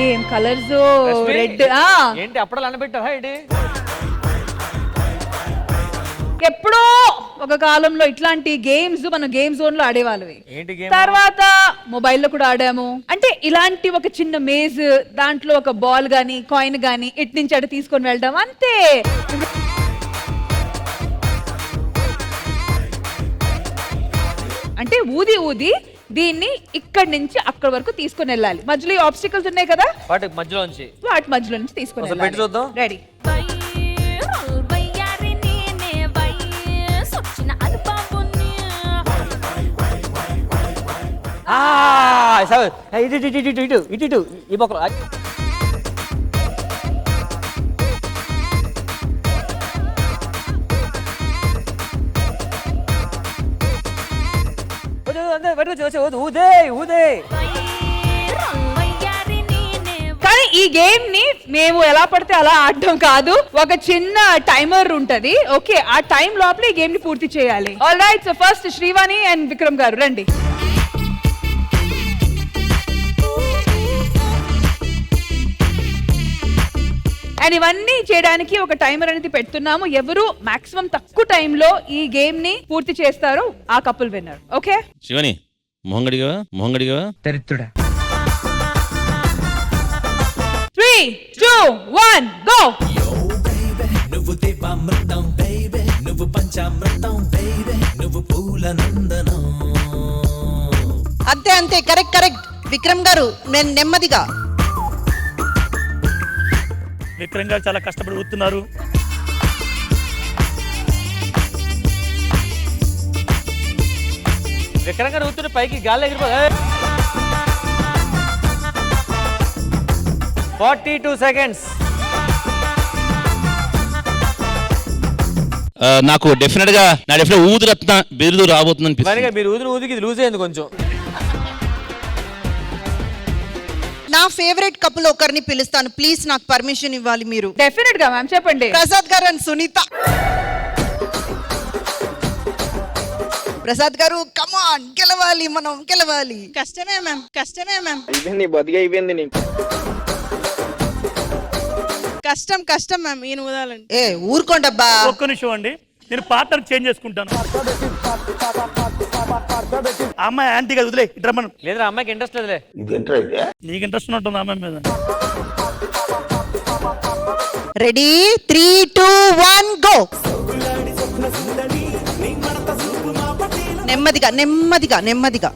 ఏం colours red ఏంటి అప్పుడు అనబెట్టావా ఏంటి? ఎప్పుడో ఒక కాలంలో ఇట్లాంటి గేమ్స్ మనం గేమ్ జోన్ లో ఆడేవాళ్ళవి. ఏంటి గేమ్? తర్వాత మొబైల్లో కూడా ఆడాము. అంటే ఇలాంటి ఒక చిన్న మేజ్, దాంట్లో ఒక బాల్ గానీ కాయిన్ గానీ ఇటు నుంచి అటు తీసుకొని వెళ్ళడం అంతే. అంటే ఊది ఊది దీన్ని ఇక్కడి నుంచి అక్కడి వరకు తీసుకొని వెళ్ళాలి. మధ్యలో ఈ ఆబ్స్టికల్స్ ఉన్నాయి కదా, వాటి మధ్యలో నుంచి తీసుకొని ఒకసారి పెట్టి చూద్దాం. రెడీ. ఇటు ఈ పక్కన కానీ ఈ గేమ్ ని మేము ఎలా పడితే అలా ఆడటం కాదు. ఒక చిన్న టైమర్ ఉంటది. ఓకే, ఆ టైం లోపల ఈ గేమ్ ని పూర్తి చేయాలి. All right, so first Srivani and Vikram గారు రండి. అండ్ ఇవన్నీ చేయడానికి ఒక టైమర్ అనేది పెడుతున్నాము. ఎవరు మాక్సిమం తక్కువ టైంలో ఈ గేమ్ ని పూర్తి చేస్తారో ఆ కపుల్ విన్నర్. ఓకే శివని మొహంగడిగా దరిద్రుడా. 3, 2, 1 గో. నువ్వు దేవామృతం బేబీ, నువ్వు పంచామృతం బేబీ, నువ్వు పూల నందనం. అంతే అంతే, కరెక్ట్ కరెక్ట్. విక్రమ్ గారు నేను నెమ్మదిగా. విక్రమ్ గారు చాలా కష్టపడి ఊతున్నారు. విక్రమ్ గారు ఊతున్న పైకి గాలి ఎగిరిపోయి 42 seconds. నాకు డెఫినెట్ గా ఊదురత్న బిరుదు రాబోతుందని. మీరు ఊదికి ఇది లూజ్ అయింది కొంచెం. నా ఫేవరెట్ కపుల్ ఒకరిని పిలుస్తాను, ప్లీజ్ నాకు పర్మిషన్ ఇవ్వాలి మీరు. డెఫినెట్ గా మ్యామ్, చెప్పండి. ప్రసాద్ గారు అండ్ సునీత. ప్రసాద్ గారు కమాన్, గెలవాలి, మనం గెలవాలి. కష్టమే మ్యామ్, కష్టమే మ్యామ్. అయిపోయింది, బతిగా అయిపోయింది నీకు. కష్టం కష్టం మ్యామ్, ఈయన ఊదాలండి. ఏ ఊరుకోండబ్బా. ఒక్క నిమిషం అండి, నేను పార్ట్నర్ చేంజ్ చేసుకుంటాను. అమ్మాయి యాంటీ కదా, వదిలే ఇట్రమ్మను. లేదా అమ్మాయికి ఇంట్రెస్ట్ లేదులే. నీకు ఇంట్రెస్ట్ ఉంటుంది అమ్మాయి మీద. Ready 3, 2, 1 go. నెమ్మదిగా నెమ్మదిగా నెమ్మదిగా,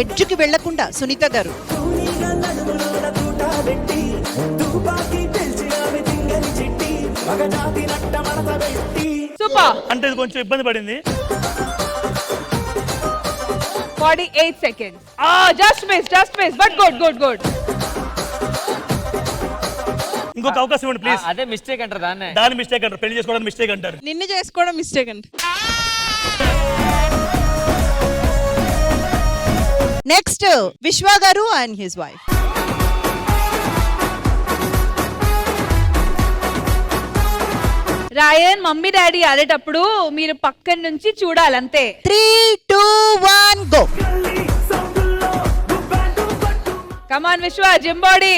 ఎడ్జుకి వెళ్లకుండా సునీత గారు. సూపర్. అంటే ఇది కొంచెం ఇబ్బంది పడింది. 48 seconds. Just miss, but good. ఇంకొక అవకాశం ఇవ్వండి ప్లీజ్. అదే మిస్టేక్ అంటారు దాన్ని. దాని మిస్టేక్ అంటారు, పెళ్లి చేసుకోవడం మిస్టేక్ అంటారు. నిన్ను చేసుకోవడం మిస్టేక్ అంట. నెక్స్ట్ విశ్వ గారు and his wife. Rayan, mummy daddy ఆడేటప్పుడు మీరు పక్కన నుంచి చూడాలి అంతే. 3, 2, 1 గో. కమాన్ విశ్వ, gym body.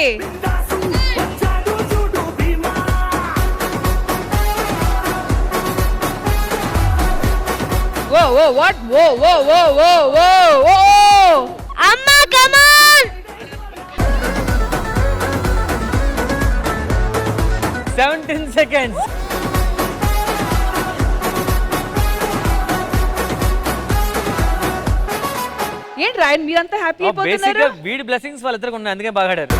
Whoa, what? Whoa. Amma, come on! 17 seconds. ఏంటి రాయన్, మీరంతా హ్యాపీ అయిపోతున్నారు? వీడి బ్లెస్సింగ్స్ వాళ్ళిద్దరికి ఉన్నాయి, అందుకే బాగా ఆడారు.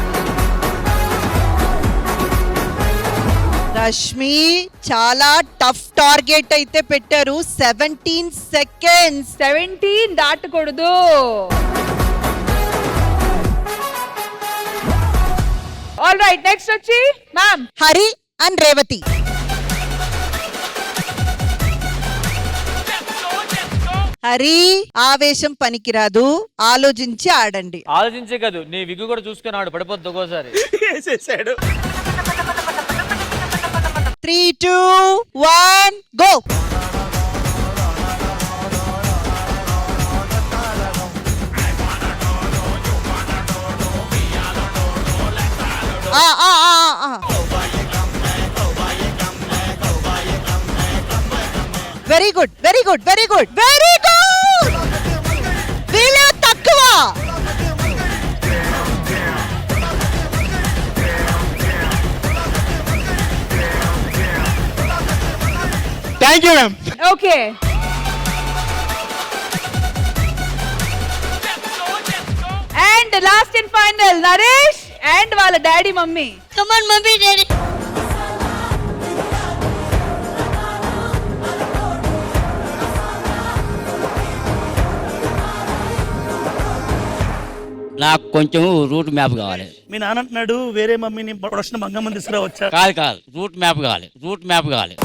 రష్మి చాలా టఫ్ టార్గెట్ అయితే పెట్టారు. 17 seconds. 17 దాటకూడదు. ఆల్ రైట్, నెక్స్ట్ వచ్చి మ్యామ్ హరి అండ్ రేవతి. హరి, ఆవేశం పనికిరాదు, ఆలోచించి ఆడండి. ఆలోచించే కాదు, నీ విగ్గు కూడా చూసుకున్నాడు, పడిపోద్దు ఒక్కోసారి. 3, 2, 1 go. Very good very good very good very good. వీళ్ళు తక్కువ. Thank you ma'am. Okay and last and final Naresh and వాళ్ళ daddy mummy. Come on mummy daddy. నాకు కొంచెం రూట్ మ్యాప్ కావాలి. మీ నాన్న అంటున్నాడు వేరే మమ్మీని ప్రొడక్షన్ మంగమ్మని తీసుకురావచ్చా? కాదు కాదు, రూట్ మ్యాప్ కావాలి, రూట్ మ్యాప్ కావాలి.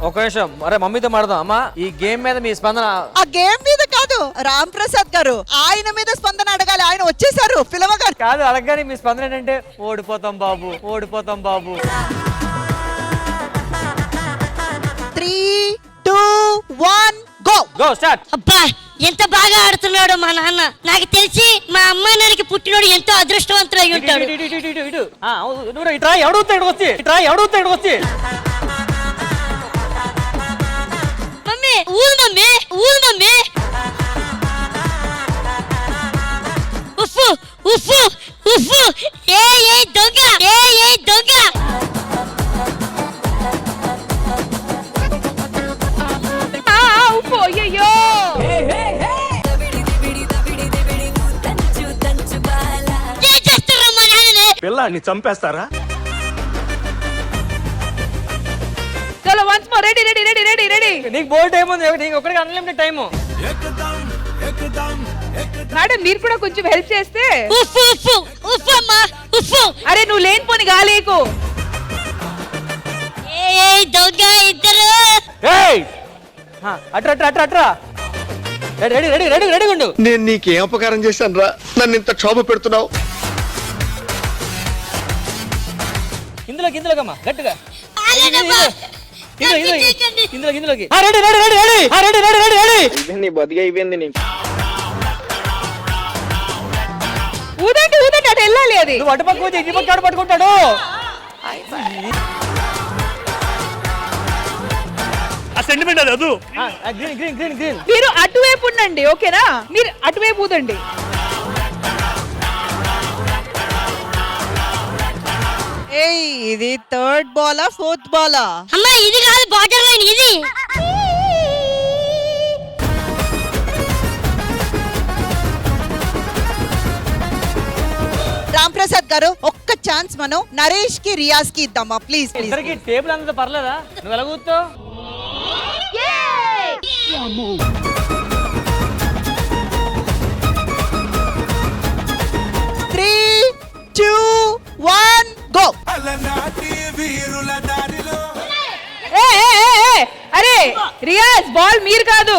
ఒక నిమిషం, అరే మమ్మీతో మాడదాం. అమ్మా ఈ గేమ్ మీద మీ స్పందన. ఆ గేమ్ మీద కాదు, రామ్ ప్రసాద్ గారు ఆయన మీద స్పందన అడగాలి. ఆయన వచ్చేసారు పిలవగారు. కాదు అడగగానే మీ స్పందన ఏంటంటే ఓడిపోతాం బాబు, ఓడిపోతాం బాబు. 3, 2, 1 గో. Go start. అబ్బా ఎంత బాగా ఆడుతున్నాడు మా నాన్న. నాకు తెలిసి మా అమ్మ నాన్నకి పుట్టినోడు ఎంతో అదృష్టవంతుడు అయి ఉంటాడు. నువ్వు ఇట్రా, ఎవడుతా ఇక్కడికి వచ్చి, ఇట్రా, ఎవడుతా ఇక్కడికి వచ్చి. మమ్మీ ఊరు మమ్మీ, ఊరు మమ్మీ. ఉఫ్ఫు ఉఫ్ఫు ఉఫ్ఫు. ఏ దొంగ, ఏ దొంగ. ఉప్పు అయ్యో. ఏం చేస్తారా మా నాన్నని? పిల్లాన్ని చంపేస్తారా? చలో once more. Ready ready ready ready ready. నీకు బోల్డ్ ఏముంది, నీకు ఒక్కడికి అన్లిమిటెడ్ టైము. మేడం మీరు కూడా కొంచెం హెల్ప్ చేస్తే. ఉఫ్ఫు ఉఫ్ఫు ఉఫ్ఫు అమ్మా ఉఫ్ఫు. అరే నువ్వు లేని పోని గాలేకు. ఏ దొంగ ఇద్దరు. అట్రా అట్రా అట్రా అట్రా. Ready ready ready ready ready ఉండు. నేను నీకేం అపకారం చేశాను రా, నన్ను ఇంత క్షోభ పెడుతున్నావు. ఇందులోకి ఇందులోకమ్మా గట్టిగా. ఆగండమ్మా. ఇందులోకి. Ready ready ready ready ready ready ready ready. నీ బతికి అయిపోయింది నీకు. ఊదండి ఊదండి, అటు వెళ్ళాలి. అది నువ్వు అటు పక్క పోతే ఇటు పక్క ఆడు పట్టుకుంటాడు. ఆ సెంటిమెంట్ అది వద్దు. Green green green green. మీరు అటువైపు ఉండండి, ఓకేనా? మీరు అటువైపు ఊదండి. ఏయ్ ఇది థర్డ్ బాలా ఫోర్త్ బాలా? అమ్మా ఇది కాదు, బార్డర్ లైన్ ఇది. రామ్ ప్రసాద్ గారు ఒక్క ఛాన్స్ మనం నరేష్ కి రియాజ్ కి ఇద్దామా ప్లీజ్ ప్లీజ్. ఇద్దరికి టేబుల్ అంతా పర్లేదా? నువ్వు ఎలా కూర్చో. 3, 2, 1 గో. అరే రియాజ్ బాల్ మీరు కాదు.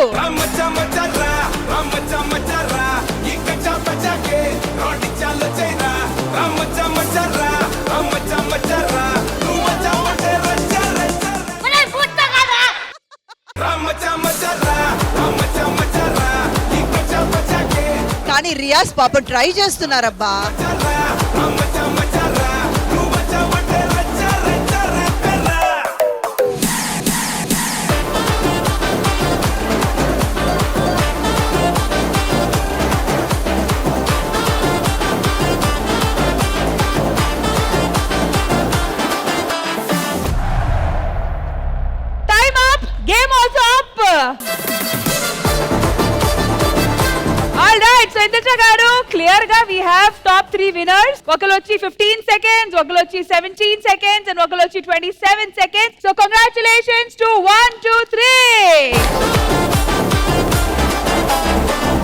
కానీ రియాజ్ పాపం ట్రై చేస్తున్నారబ్బా. Time up. Game also up. All right, so Indraja garu clear గా వి హావ్ టాప్ 3 విన్నర్స్. ఒకరు వచ్చి 15 సెకండ్స్, ఒకరు వచ్చి 17 సెకండ్స్ అండ్ ఒకరు వచ్చి 27 సెకండ్స్. So congratulations to 1 2 3.